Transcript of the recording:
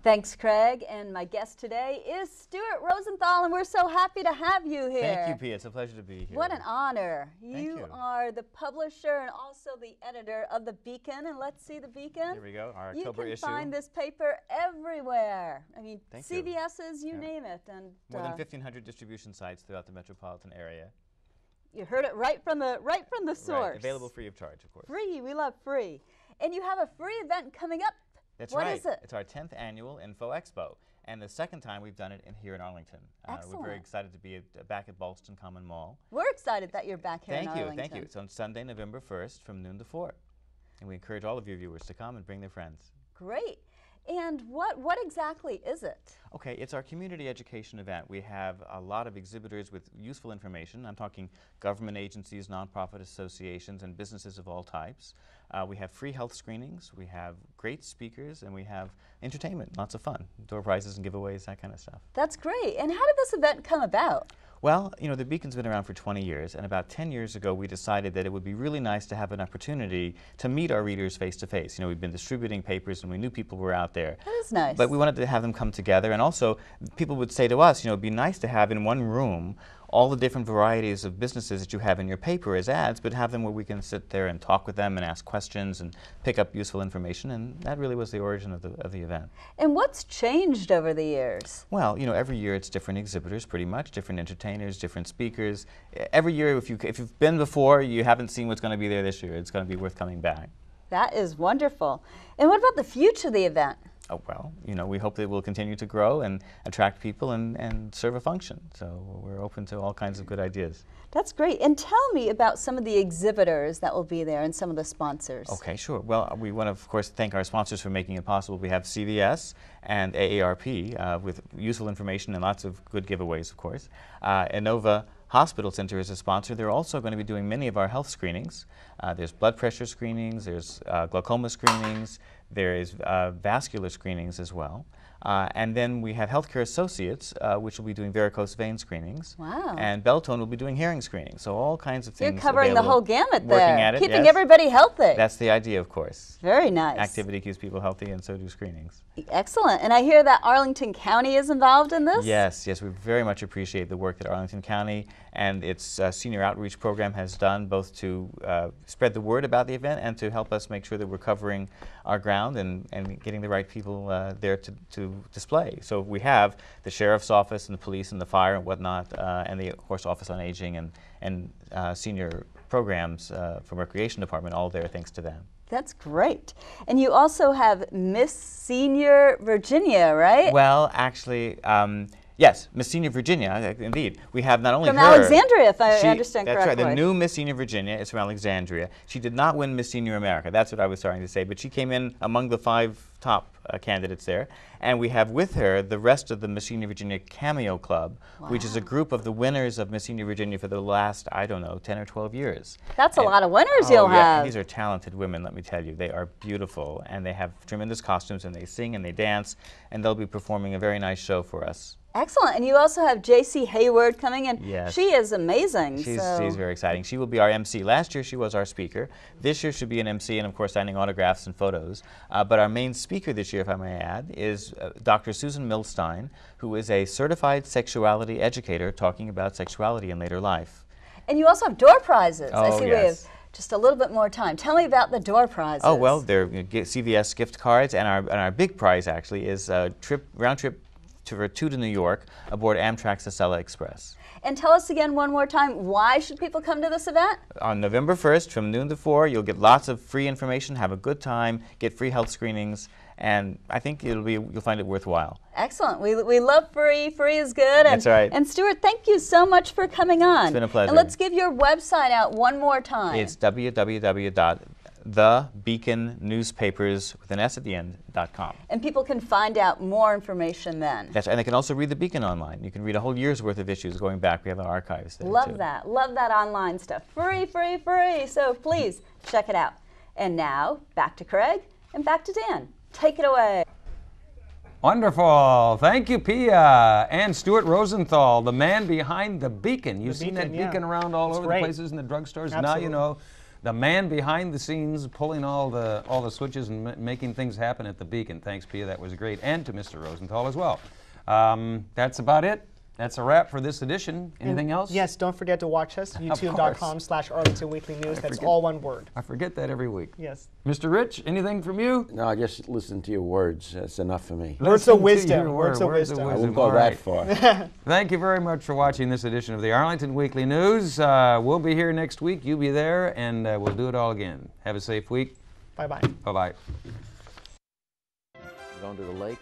Thanks, Craig. And my guest today is Stuart Rosenthal, and we're so happy to have you here. Thank you, Pia. It's a pleasure to be here. What an honor. Thank you. Are the publisher and also the editor of The Beacon. And let's see The Beacon. Here we go, our October issue. You can find this paper everywhere. I mean, Thank CVS's, you Yeah. name it. And More than 1,500 distribution sites throughout the metropolitan area. You heard it right from the source. Right. Available free of charge, of course. Free. We love free. And you have a free event coming up. That's What right. is it? It's our 10th annual Info Expo, and the second time we've done it here in Arlington. Excellent. We're very excited to be back at Ballston Common Mall. We're excited that you're back here in Arlington. Thank you. It's on Sunday, November 1st from noon to 4. And we encourage all of your viewers to come and bring their friends. Great. And what exactly is it? Okay, it's our community education event. We have a lot of exhibitors with useful information. I'm talking government agencies, nonprofit associations, and businesses of all types. We have free health screenings, we have great speakers, and we have entertainment, lots of fun, door prizes and giveaways, that kind of stuff. That's great. And how did this event come about? Well, you know, the Beacon's been around for 20 years, and about 10 years ago we decided that it would be really nice to have an opportunity to meet our readers face to face. You know, we've been distributing papers and we knew people were out there. That is nice. But we wanted to have them come together, and also people would say to us, you know, it'd be nice to have in one room all the different varieties of businesses that you have in your paper as ads, but have them where we can sit there and talk with them and ask questions and pick up useful information, and that really was the origin of the event. And what's changed over the years? Well, you know, every year it's different exhibitors pretty much, different entertainers, different speakers. Every year, if you've been before, you haven't seen what's going to be there this year. It's going to be worth coming back. That is wonderful. And what about the future of the event? Oh, well, you know, we hope that it will continue to grow and attract people and serve a function. So we're open to all kinds of good ideas. That's great. And tell me about some of the exhibitors that will be there and some of the sponsors. Okay, sure. Well, we want to, of course, thank our sponsors for making it possible. We have CVS and AARP with useful information and lots of good giveaways, of course. Inova Hospital Center is a sponsor. They're also going to be doing many of our health screenings. There's blood pressure screenings, there's glaucoma screenings, there is vascular screenings as well. And then we have Healthcare Associates, which will be doing varicose vein screenings. Wow. And Beltone will be doing hearing screenings. So all kinds of things. You're covering the whole gamut there. Working at it, keeping yes. everybody healthy. That's the idea, of course. Very nice. Activity keeps people healthy, and so do screenings. Excellent. And I hear that Arlington County is involved in this? Yes, yes. We very much appreciate the work that Arlington County and its senior outreach program has done, both to spread the word about the event and to help us make sure that we're covering our ground and getting the right people there to display. So we have the Sheriff's Office and the police and the fire and whatnot, and the, of course, Office on Aging and senior programs from Recreation Department, all there thanks to them. That's great. And you also have Miss Senior Virginia, right? Well, actually, yes, Miss Senior Virginia, indeed. We have not only from her. Alexandria, if I understand that's correctly. That's right. The new Miss Senior Virginia is from Alexandria. She did not win Miss Senior America. That's what I was starting to say. But she came in among the 5 top candidates there. And we have with her the rest of the Miss Senior Virginia Cameo Club, which is a group of the winners of Miss Senior Virginia for the last, I don't know, 10 or 12 years. That's a lot of winners you'll have. These are talented women, let me tell you. They are beautiful, and they have tremendous costumes, and they sing and they dance, and they'll be performing a very nice show for us. Excellent. And you also have J.C. Hayward coming in. Yes. She is amazing. She's very exciting. She will be our MC. Last year she was our speaker. This year she'll be an MC and, of course, signing autographs and photos. But our main speaker this year, if I may add, is Dr. Susan Milstein, who is a certified sexuality educator talking about sexuality in later life. And you also have door prizes. Oh, I see we have just a little bit more time. Tell me about the door prizes. Oh, well, they're CVS gift cards, and our big prize, actually, is a round trip for 2 to New York aboard Amtrak's Acela Express. And tell us again one more time, why should people come to this event? On November 1st from noon to 4, you'll get lots of free information, have a good time, get free health screenings, and I think you'll find it worthwhile. Excellent. We love free. Free is good. That's right. And Stuart, thank you so much for coming on. It's been a pleasure. And let's give your website out one more time. It's www.thebeaconnewspapers.com. And people can find out more information then. That's right. And they can also read the Beacon online. You can read a whole year's worth of issues going back. We have our archives there, Love too. that. Love that online stuff. Free, free, free. So please check it out. And now, back to Craig and back to Dan. Take it away. Wonderful. Thank you, Pia. And Stuart Rosenthal, the man behind The Beacon. You've seen that beacon around all over the places in the drugstores. Now you know the man behind the scenes, pulling all the switches and making things happen at the Beacon. Thanks, Pia. That was great. And to Mr. Rosenthal as well. That's about it. That's a wrap for this edition. Anything else? Yes, don't forget to watch us, youtube.com/Arlington Weekly News. That's all one word. I forget that every week. Yes. Mr. Rich, anything from you? No, just listen to your words. That's enough for me. Words of wisdom. Words of wisdom. I won't go All that right. far. Thank you very much for watching this edition of the Arlington Weekly News. We'll be here next week. You be there, and we'll do it all again. Have a safe week. Bye-bye. Bye-bye. Going to the lake.